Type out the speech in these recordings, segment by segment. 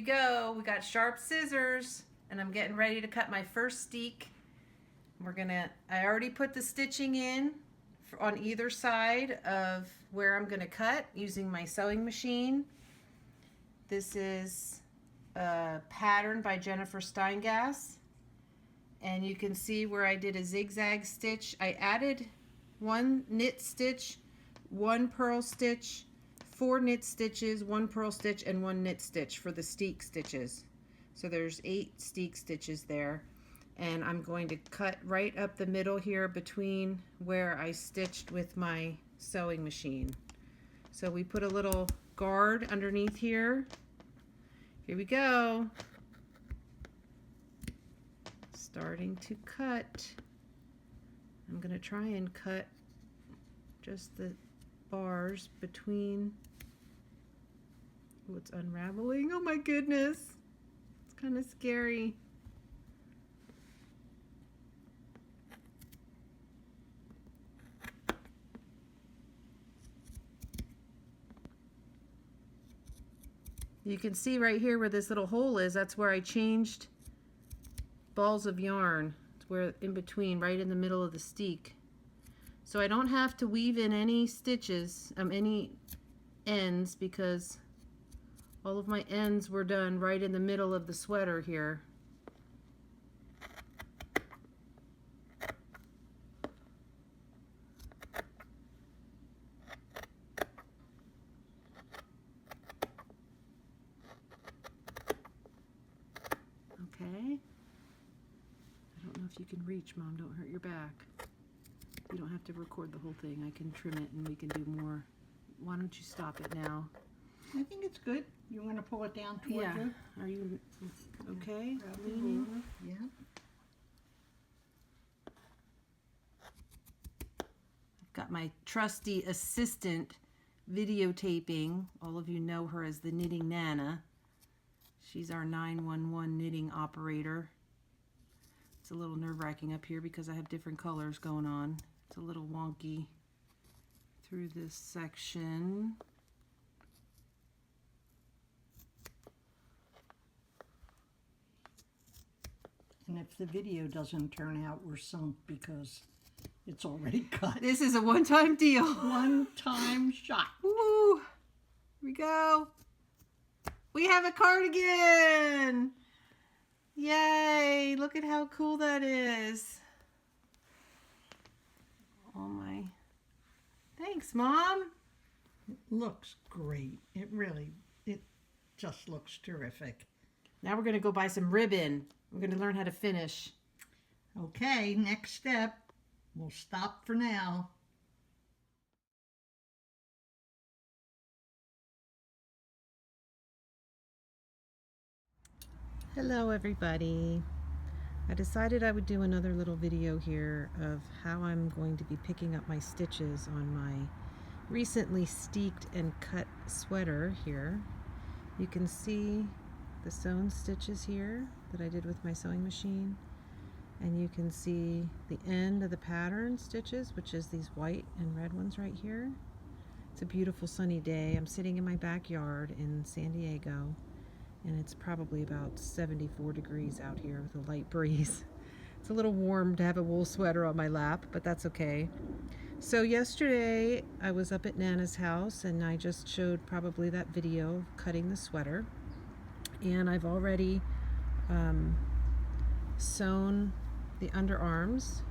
go. We got sharp scissors and I'm getting ready to cut my first steek. I already put the stitching in on either side of where I'm gonna cut using my sewing machine. This is a pattern by Jennifer Steingass. And you can see where I did a zigzag stitch. I added 1 knit stitch, 1 purl stitch, 4 knit stitches, 1 purl stitch, and 1 knit stitch for the steek stitches. So there's 8 steek stitches there. And I'm going to cut right up the middle here between where I stitched with my sewing machine. So we put a little guard underneath here. Here we go. Starting to cut. I'm going to try and cut just the bars between. Oh, it's unraveling. Oh my goodness. It's kind of scary. You can see right here where this little hole is, that's where I changed balls of yarn. It's where in between, right in the middle of the steek. So I don't have to weave in any stitches, any ends, because all of my ends were done right in the middle of the sweater here. Okay. I don't know if you can reach, Mom. Don't hurt your back. You don't have to record the whole thing. I can trim it and we can do more. Why don't you stop it now? I think it's good. You want to pull it down towards you? Are you okay? Yeah. I've got my trusty assistant videotaping. All of you know her as the Knitting Nana. She's our 911 knitting operator. It's a little nerve-wracking up here because I have different colors going on. It's a little wonky through this section. And if the video doesn't turn out, we're sunk because it's already cut. This is a one-time deal. One-time shot. Woo! Here we go. We have a cardigan! Yay! Look at how cool that is. Oh my. Thanks, Mom. It looks great. It just looks terrific. Now we're going to go buy some ribbon. We're going to learn how to finish. Okay, next step. We'll stop for now. Hello everybody. I decided I would do another little video here of how I'm going to be picking up my stitches on my recently steeked and cut sweater here. You can see the sewn stitches here that I did with my sewing machine, and you can see the end of the pattern stitches, which is these white and red ones right here. It's a beautiful sunny day. I'm sitting in my backyard in San Diego, and it's probably about 74 degrees out here with a light breeze. It's a little warm to have a wool sweater on my lap, but that's okay. So yesterday I was up at Nana's house and I just showed probably that video of cutting the sweater. And I've already sewn the underarms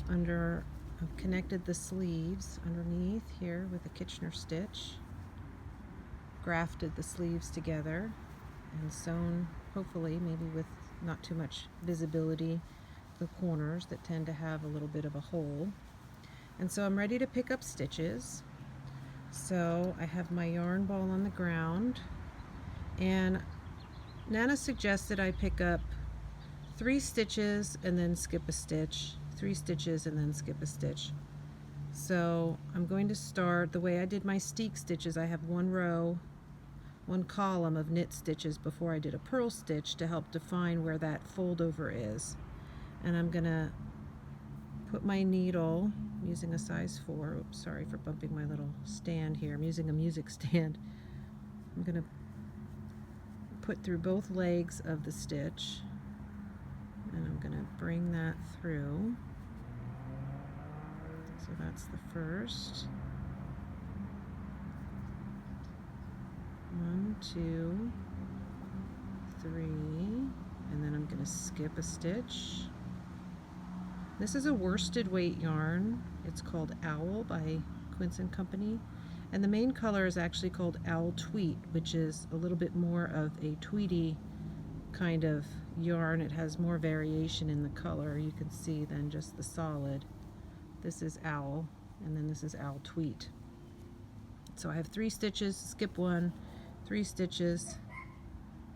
I've connected the sleeves underneath here with a Kitchener stitch, grafted the sleeves together and sewn, hopefully maybe with not too much visibility, the corners that tend to have a little bit of a hole. And so I'm ready to pick up stitches. So I have my yarn ball on the ground, and Nana suggested I pick up 3 stitches and then skip a stitch, 3 stitches and then skip a stitch. So I'm going to start the way I did my steek stitches. I have 1 row, 1 column of knit stitches before I did a purl stitch to help define where that fold over is. And I'm gonna put my needle using a size 4. Oops, sorry for bumping my little stand here. I'm using a music stand. I'm gonna put through both legs of the stitch, and I'm going to bring that through. So that's the first. 1, 2, 3, and then I'm going to skip a stitch. This is a worsted weight yarn. It's called Owl by Quince & Company, and the main color is actually called Owl Tweet, which is a little bit more of a tweedy kind of yarn. It has more variation in the color, you can see, than just the solid. This is Owl, and then this is Owl Tweet. So I have 3 stitches, skip 1, 3 stitches,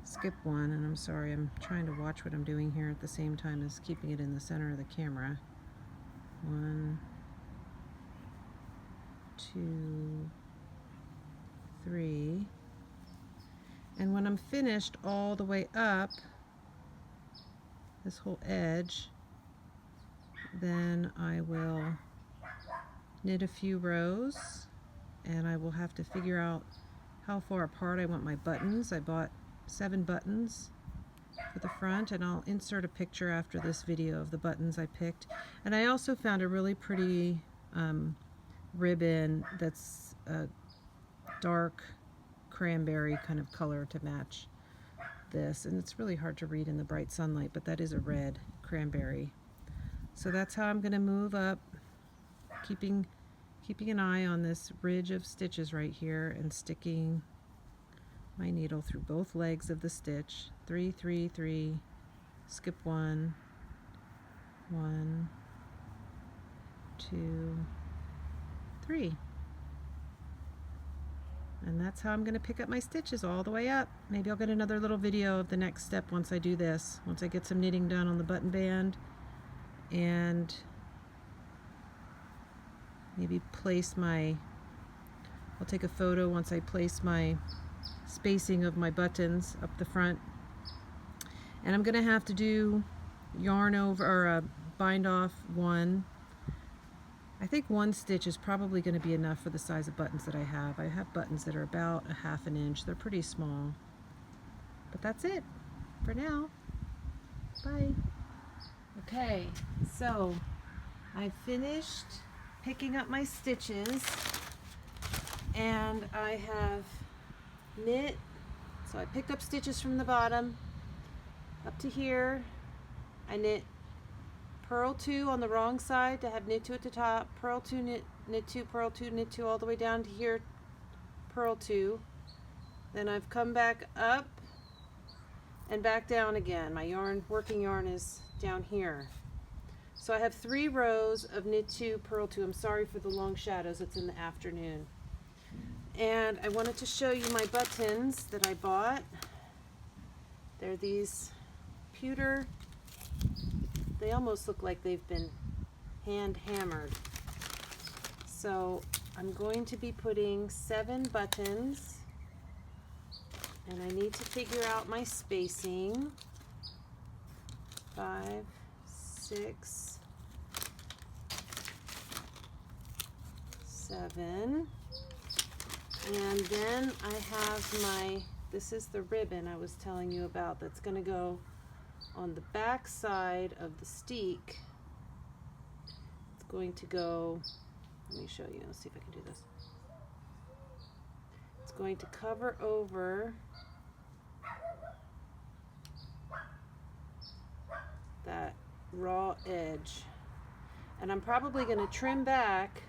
skip 1, and I'm sorry, I'm trying to watch what I'm doing here at the same time as keeping it in the center of the camera. 1, 2, 3, and when I'm finished all the way up this whole edge, then I will knit a few rows, and I will have to figure out how far apart I want my buttons. I bought 7 buttons for the front, and I'll insert a picture after this video of the buttons I picked. And I also found a really pretty ribbon that's a dark cranberry kind of color to match this, and it's really hard to read in the bright sunlight, but that is a red cranberry. So that's how I'm going to move up, keeping an eye on this ridge of stitches right here and sticking my needle through both legs of the stitch. 3, 3, 3, skip 1, 1, 2, 3. And that's how I'm going to pick up my stitches all the way up. Maybe I'll get another little video of the next step once I do this, once I get some knitting done on the button band, and maybe place my, I'll take a photo once I place my spacing of my buttons up the front. And I'm going to have to do yarn over, or bind off 1. I think 1 stitch is probably going to be enough for the size of buttons that I have. I have buttons that are about a 1/2 inch. They're pretty small. But that's it for now. Bye. Okay, so I finished picking up my stitches, and I have knit. So I picked up stitches from the bottom up to here. I knit purl 2 on the wrong side to have knit 2 at the top, purl 2, knit 2, purl 2, knit 2 all the way down to here, purl 2. Then I've come back up and back down again. My yarn, working yarn, is down here. So I have 3 rows of knit 2, purl 2. I'm sorry for the long shadows, it's in the afternoon. And I wanted to show you my buttons that I bought. They're these pewter, they almost look like they've been hand hammered. So I'm going to be putting 7 buttons, and I need to figure out my spacing. 5, 6, 7, and then I have my, this is the ribbon I was telling you about that's going to go on the back side of the steek. It's going to go, let me show you, let's see if I can do this. It's going to cover over that raw edge, and I'm probably going to trim back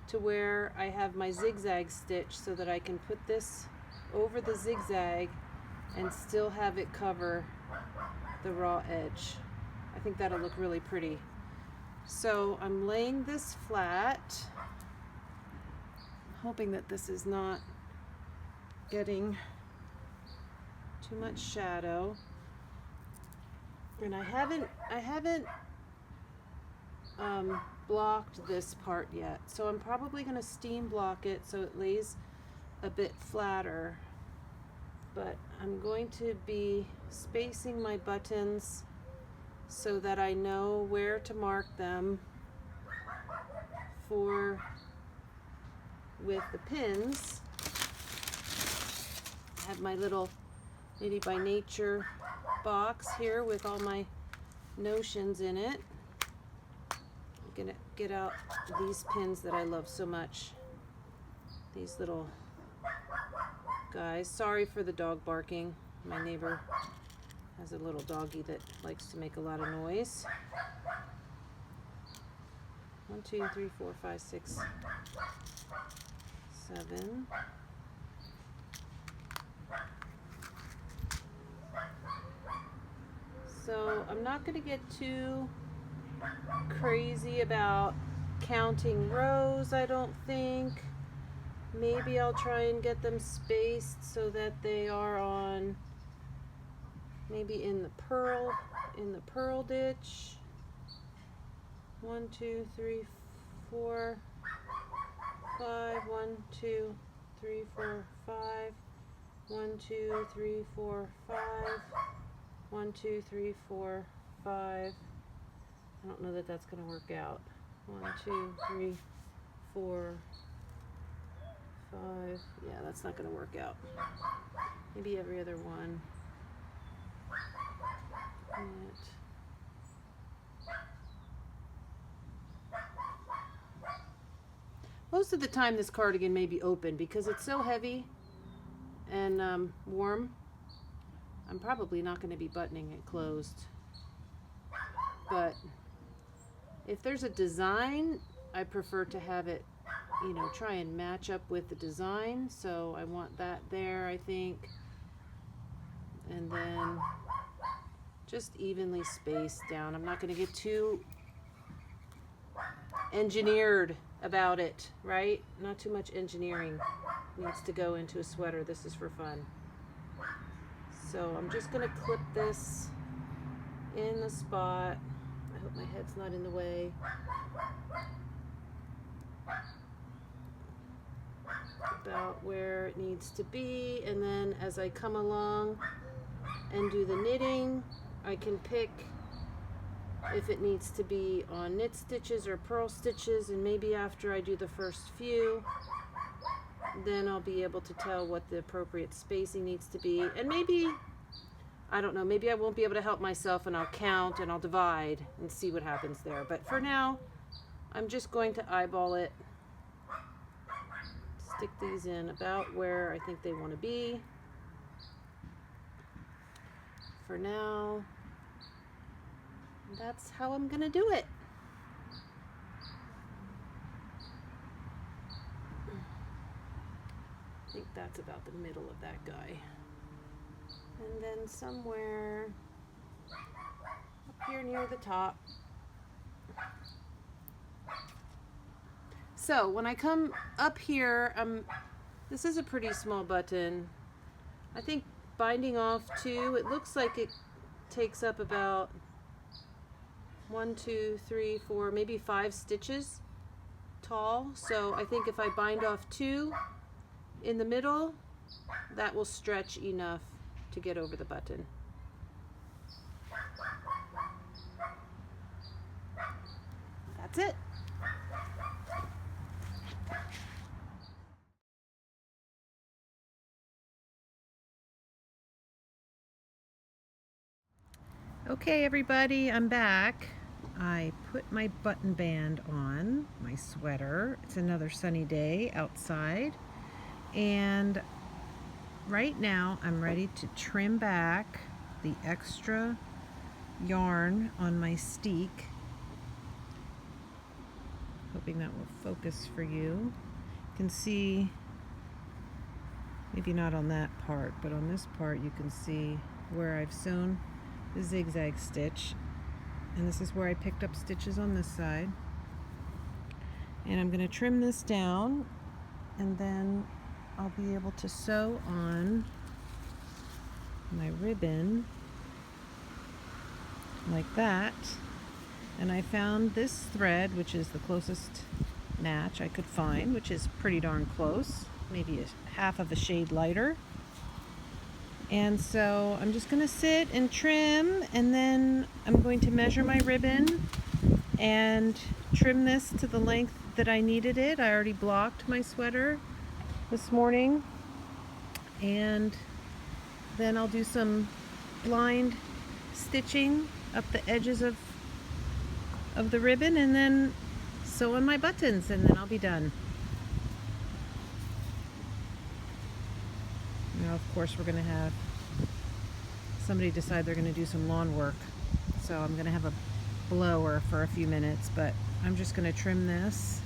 to where I have my zigzag stitch so that I can put this over the zigzag and still have it cover the raw edge. I think that'll look really pretty. So I'm laying this flat, hoping that this is not getting too much shadow. And I haven't blocked this part yet, so I'm probably going to steam block it so it lays a bit flatter. But I'm going to be spacing my buttons so that I know where to mark them with the pins. I have my little Knitty by Nature box here with all my notions in it. I'm gonna get out these pins that I love so much. These little guys. Sorry for the dog barking. My neighbor has a little doggy that likes to make a lot of noise. 1, 2, 3, 4, 5, 6, 7. So I'm not going to get too crazy about counting rows, I don't think. Maybe I'll try and get them spaced so that they are on maybe in the pearl ditch. 1, 2, 3, 4, 5. 1, 2, 3, 4, 5. 1, 2, 3, 4, 5. 1, 2, 3, 4, 5. I don't know that that's going to work out. 1, 2, 3, 4, 5. Yeah, that's not going to work out. Maybe every other one. Most of the time this cardigan may be open because it's so heavy and warm. I'm probably not going to be buttoning it closed. But if there's a design, I prefer to have it, you know, try and match up with the design. So I want that there, I think. And then just evenly spaced down. I'm not going to get too engineered about it, right? Not too much engineering needs to go into a sweater. This is for fun. So I'm just going to clip this in the spot. I hope my head's not in the way. About where it needs to be, and then as I come along and do the knitting, I can pick if it needs to be on knit stitches or purl stitches, and maybe after I do the first few, then I'll be able to tell what the appropriate spacing needs to be. And maybe, I don't know, maybe I won't be able to help myself and I'll count and I'll divide and see what happens there. But for now, I'm just going to eyeball it. Stick these in about where I think they want to be. For now, that's how I'm going to do it. I think that's about the middle of that guy. And then somewhere up here near the top. So when I come up here, this is a pretty small button. I think binding off 2, it looks like it takes up about 1, 2, 3, 4, maybe 5 stitches tall. So I think if I bind off 2 in the middle, that will stretch enough to get over the button. That's it. Okay, everybody, I'm back. I put my button band on my sweater. It's another sunny day outside. And right now I'm ready to trim back the extra yarn on my Steek. Hoping that will focus for you. You can see, maybe not on that part, but on this part you can see where I've sewn the zigzag stitch, and this is where I picked up stitches on this side. And I'm going to trim this down, and then I'll be able to sew on my ribbon like that. And I found this thread, which is the closest match I could find, which is pretty darn close, maybe a half of a shade lighter. And so I'm just going to sit and trim, and then I'm going to measure my ribbon and trim this to the length that I needed it. I already blocked my sweater this morning, and then I'll do some blind stitching up the edges of the ribbon, and then sew on my buttons, and then I'll be done. Now, of course, we're going to have somebody decide they're going to do some lawn work, so I'm going to have a blower for a few minutes, but I'm just going to trim this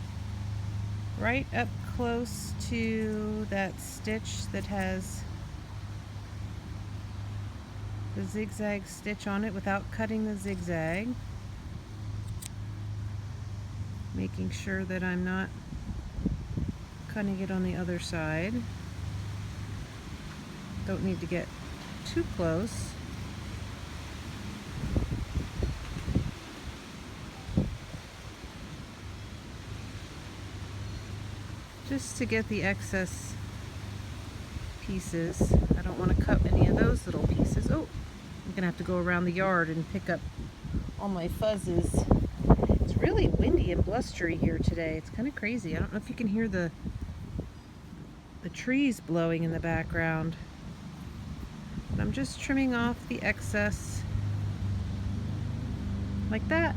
right up close to that stitch that has the zigzag stitch on it without cutting the zigzag, making sure that I'm not cutting it on the other side. Don't need to get too close. Just to get the excess pieces. I don't want to cut any of those little pieces. Oh, I'm gonna have to go around the yard and pick up all my fuzzes. It's really windy and blustery here today. It's kind of crazy. I don't know if you can hear the trees blowing in the background. But I'm just trimming off the excess like that.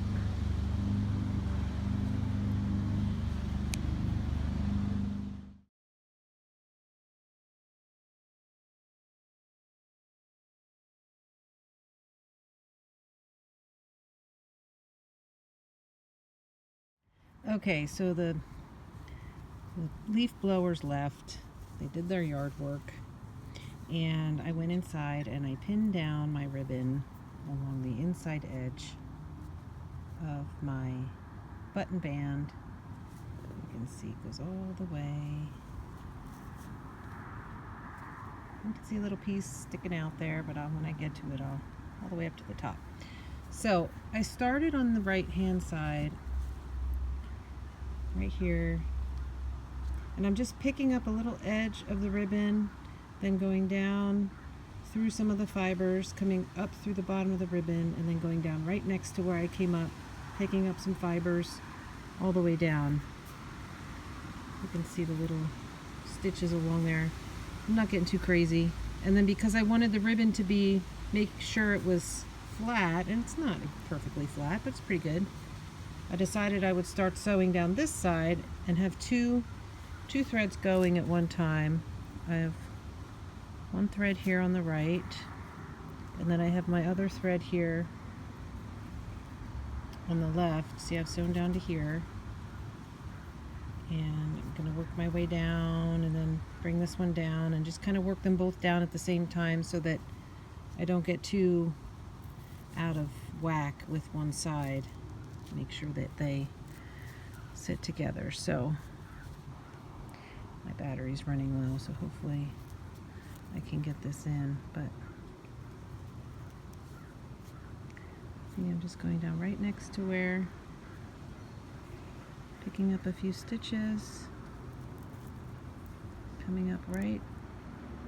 Okay, so the leaf blowers left. They did their yard work, and I went inside and I pinned down my ribbon along the inside edge of my button band. You can see it goes all the way. You can see a little piece sticking out there, but when I get to it, I'll all the way up to the top. So I started on the right hand side right here, and I'm just picking up a little edge of the ribbon, then going down through some of the fibers, coming up through the bottom of the ribbon, and then going down right next to where I came up, picking up some fibers all the way down. You can see the little stitches along there. I'm not getting too crazy. And then because I wanted the ribbon to make sure it was flat, and it's not perfectly flat, but it's pretty good, I decided I would start sewing down this side and have two threads going at one time. I have one thread here on the right, and then I have my other thread here on the left. See, I've sewn down to here, and I'm going to work my way down and then bring this one down and just kind of work them both down at the same time so that I don't get too out of whack with one side. Make sure that they sit together. So my battery's running low, so hopefully I can get this in. But see, I'm just going down right next to where, picking up a few stitches, coming up right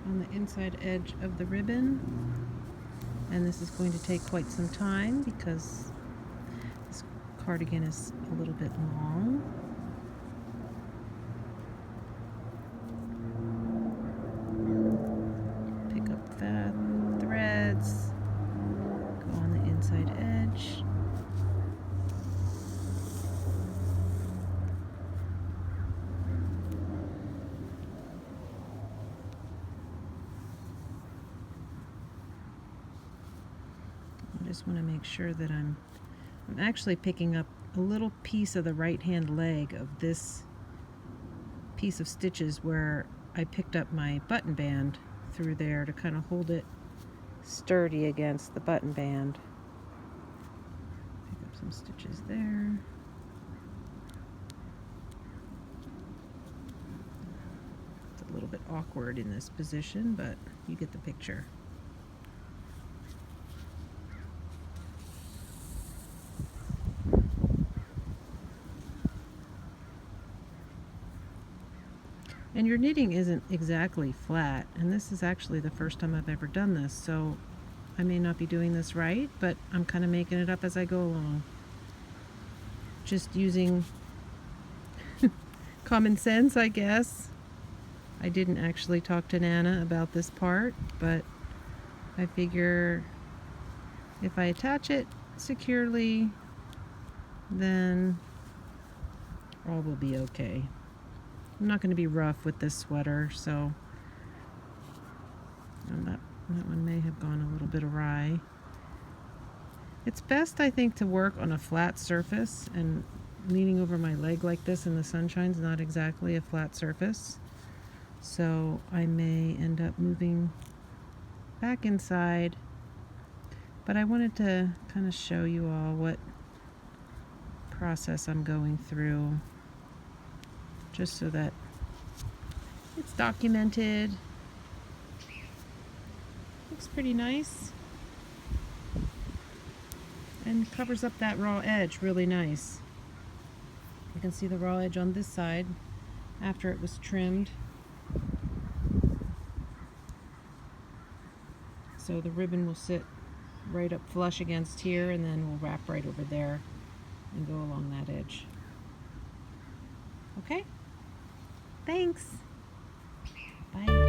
on the inside edge of the ribbon. And this is going to take quite some time because this cardigan is a little bit long. Pick up the threads, go on the inside edge. I just want to make sure that I'm actually picking up a little piece of the right hand leg of this piece of stitches where I picked up my button band through there to kind of hold it sturdy against the button band. Pick up some stitches there. It's a little bit awkward in this position, but you get the picture. And your knitting isn't exactly flat, and this is actually the first time I've ever done this, so I may not be doing this right, but I'm kind of making it up as I go along. Just using common sense, I guess. I didn't actually talk to Nana about this part, but I figure if I attach it securely, then all will be okay. I'm not going to be rough with this sweater, so that one may have gone a little bit awry. It's best, I think, to work on a flat surface, and leaning over my leg like this in the sunshine is not exactly a flat surface. So I may end up moving back inside, but I wanted to kind of show you all what process I'm going through, just so that it's documented. Looks pretty nice and covers up that raw edge really nice. You can see the raw edge on this side after it was trimmed. So the ribbon will sit right up flush against here, and then we'll wrap right over there and go along that edge. Okay? Thanks. Bye.